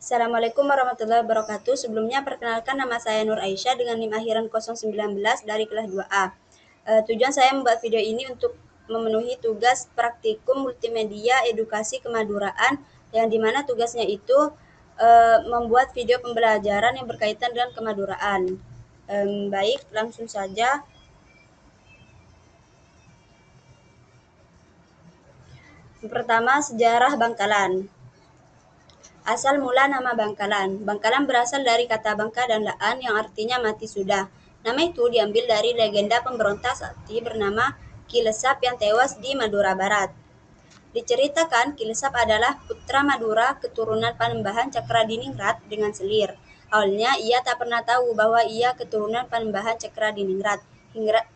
Assalamualaikum warahmatullahi wabarakatuh. Sebelumnya perkenalkan nama saya Nur Aisyah dengan NIM akhiran 019 dari kelas 2A. Tujuan saya membuat video ini untuk memenuhi tugas praktikum multimedia edukasi kemaduraan yang dimana tugasnya itu membuat video pembelajaran yang berkaitan dengan kemaduraan. Baik, langsung saja. Yang pertama, sejarah Bangkalan. Asal mula nama Bangkalan. Bangkalan berasal dari kata bangka dan laan yang artinya mati sudah. Nama itu diambil dari legenda pemberontak sakti bernama Ki Lesap yang tewas di Madura Barat. Diceritakan Ki Lesap adalah putra Madura keturunan Panembahan Cakradiningrat dengan selir. Awalnya ia tak pernah tahu bahwa ia keturunan Panembahan Cakradiningrat.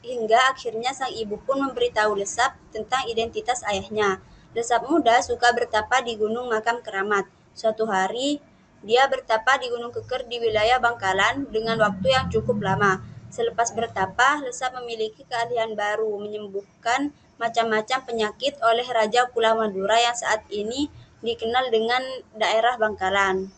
Hingga akhirnya sang ibu pun memberitahu Lesap tentang identitas ayahnya. Lesap muda suka bertapa di Gunung Makam Keramat. Suatu hari, dia bertapa di Gunung Keker di wilayah Bangkalan dengan waktu yang cukup lama. Selepas bertapa, Lesap memiliki keahlian baru, menyembuhkan macam-macam penyakit oleh Raja Pulau Madura yang saat ini dikenal dengan daerah Bangkalan.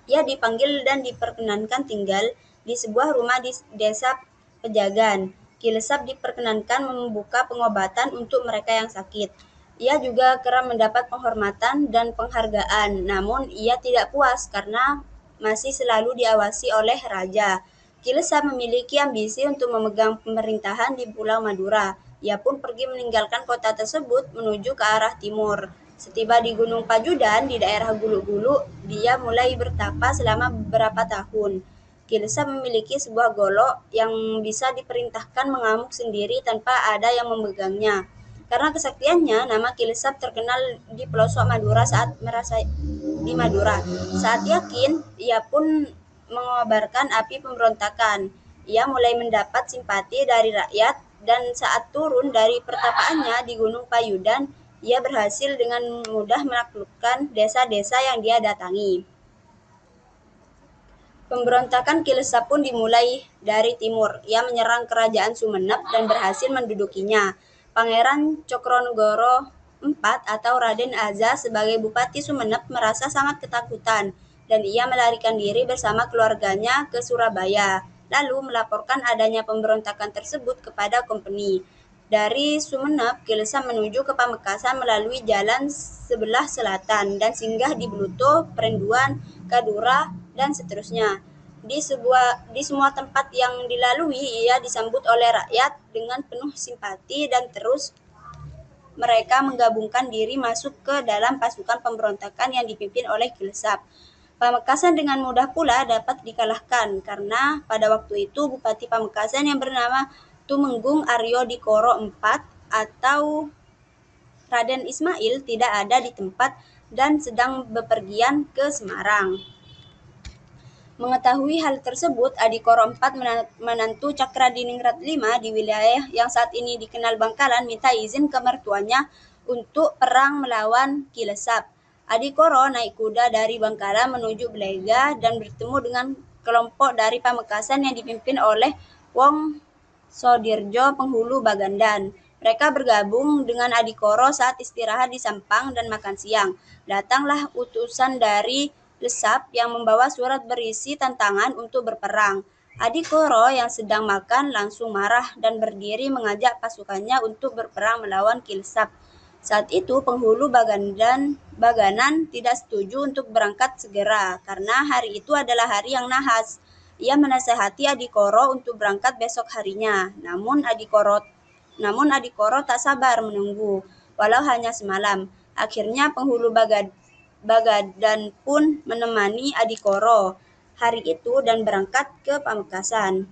Ia dipanggil dan diperkenankan tinggal di sebuah rumah di desa Pejagan. Ki Lesap diperkenankan membuka pengobatan untuk mereka yang sakit. Ia juga kerap mendapat penghormatan dan penghargaan, namun ia tidak puas karena masih selalu diawasi oleh raja. Ki Lesap memiliki ambisi untuk memegang pemerintahan di Pulau Madura. Ia pun pergi meninggalkan kota tersebut menuju ke arah timur. Setiba di Gunung Pajudan di daerah Gulu-Gulu, dia mulai bertapa selama beberapa tahun. Ki Lesap memiliki sebuah golok yang bisa diperintahkan mengamuk sendiri tanpa ada yang memegangnya. Karena kesaktiannya, nama Ki Lesap terkenal di pelosok Madura saat merasa di Madura. Saat yakin, ia pun mengobarkan api pemberontakan. Ia mulai mendapat simpati dari rakyat dan saat turun dari pertapaannya di Gunung Payudan, ia berhasil dengan mudah menaklukkan desa-desa yang dia datangi. Pemberontakan Ki Lesap pun dimulai dari timur. Ia menyerang kerajaan Sumenep dan berhasil mendudukinya. Pangeran Cokronegoro IV atau Raden Aza sebagai Bupati Sumenep merasa sangat ketakutan dan ia melarikan diri bersama keluarganya ke Surabaya, lalu melaporkan adanya pemberontakan tersebut kepada Kompeni. Dari Sumenep, Ki Lesap menuju ke Pamekasan melalui jalan sebelah selatan dan singgah di Bluto, Perenduan, Kadura, dan seterusnya. Di semua tempat yang dilalui, ia disambut oleh rakyat dengan penuh simpati dan terus mereka menggabungkan diri masuk ke dalam pasukan pemberontakan yang dipimpin oleh Ki Lesap. Pamekasan dengan mudah pula dapat dikalahkan karena pada waktu itu Bupati Pamekasan yang bernama Tumenggung Aryo Dikoro IV atau Raden Ismail tidak ada di tempat dan sedang bepergian ke Semarang. Mengetahui hal tersebut, Adikoro IV menantu Cakradiningrat V di wilayah yang saat ini dikenal Bangkalan minta izin ke mertuanya untuk perang melawan Ki Lesap. Adikoro naik kuda dari Bangkalan menuju Belega dan bertemu dengan kelompok dari Pamekasan yang dipimpin oleh Wong Sodirjo Penghulu Bagandan. Mereka bergabung dengan Adikoro saat istirahat di Sampang dan makan siang. Datanglah utusan dari Lesap yang membawa surat berisi tantangan untuk berperang. Adikoro yang sedang makan langsung marah dan berdiri mengajak pasukannya untuk berperang melawan Ki Lesap. Saat itu penghulu Baganan tidak setuju untuk berangkat segera karena hari itu adalah hari yang nahas. Ia menasihati Adikoro untuk berangkat besok harinya. Namun Adikoro tak sabar menunggu, walau hanya semalam. Akhirnya penghulu Bagadan pun menemani Adikoro hari itu dan berangkat ke Pamekasan.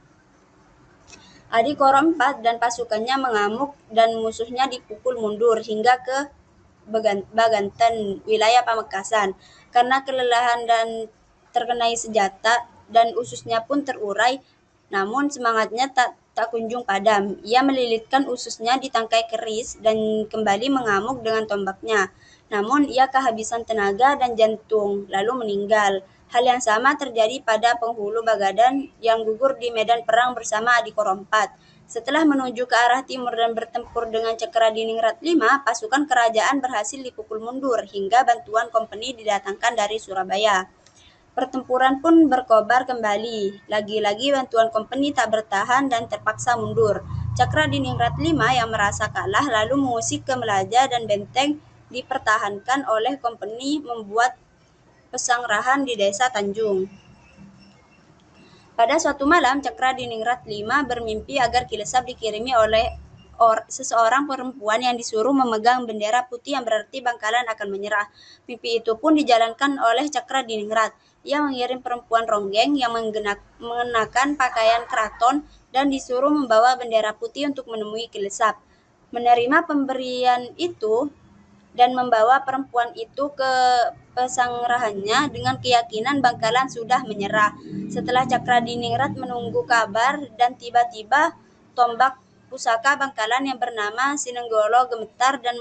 Adikoro IV dan pasukannya mengamuk dan musuhnya dipukul mundur hingga ke Baganten, wilayah Pamekasan. Karena kelelahan dan terkenai senjata dan ususnya pun terurai, namun semangatnya tak kunjung padam. Ia melilitkan ususnya di tangkai keris dan kembali mengamuk dengan tombaknya. Namun ia kehabisan tenaga dan jantung, lalu meninggal. Hal yang sama terjadi pada penghulu Bagadan yang gugur di medan perang bersama Adikoro IV. Setelah menuju ke arah timur dan bertempur dengan Cakradiningrat V, pasukan kerajaan berhasil dipukul mundur hingga bantuan kompeni didatangkan dari Surabaya. Pertempuran pun berkobar kembali. Lagi-lagi bantuan kompeni tak bertahan dan terpaksa mundur. Cakradiningrat V yang merasa kalah lalu mengusik ke Melaja dan benteng dipertahankan oleh kompeni membuat pesanggrahan di desa Tanjung. Pada suatu malam, Cakradiningrat V bermimpi agar Kilesap dikirimi oleh seseorang perempuan yang disuruh memegang bendera putih yang berarti Bangkalan akan menyerah. Mimpi itu pun dijalankan oleh Cakradiningrat. Ia mengirim perempuan ronggeng yang mengenakan pakaian keraton dan disuruh membawa bendera putih untuk menemui Kilesap. Menerima pemberian itu dan membawa perempuan itu ke pesanggrahannya dengan keyakinan Bangkalan sudah menyerah. Setelah Cakradiningrat menunggu kabar dan tiba-tiba tombak pusaka Bangkalan yang bernama Sinenggolo gemetar dan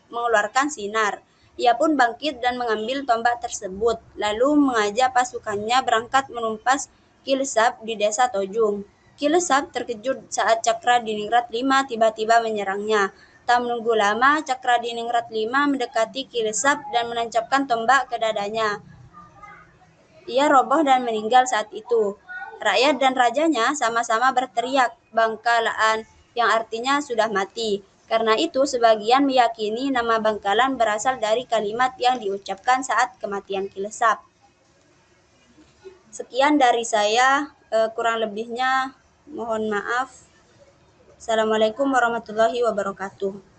mengeluarkan sinar. Ia pun bangkit dan mengambil tombak tersebut, lalu mengajak pasukannya berangkat menumpas Kilesap di desa Tojung. Kilesap terkejut saat Cakradiningrat V tiba-tiba menyerangnya. Tak menunggu lama, Cakradiningrat V mendekati Kilesap dan menancapkan tombak ke dadanya. Ia roboh dan meninggal saat itu. Rakyat dan rajanya sama-sama berteriak, Bangkalaan, yang artinya sudah mati. Karena itu, sebagian meyakini nama Bangkalan berasal dari kalimat yang diucapkan saat kematian Kilesap. Sekian dari saya, kurang lebihnya mohon maaf. Assalamualaikum warahmatullahi wabarakatuh.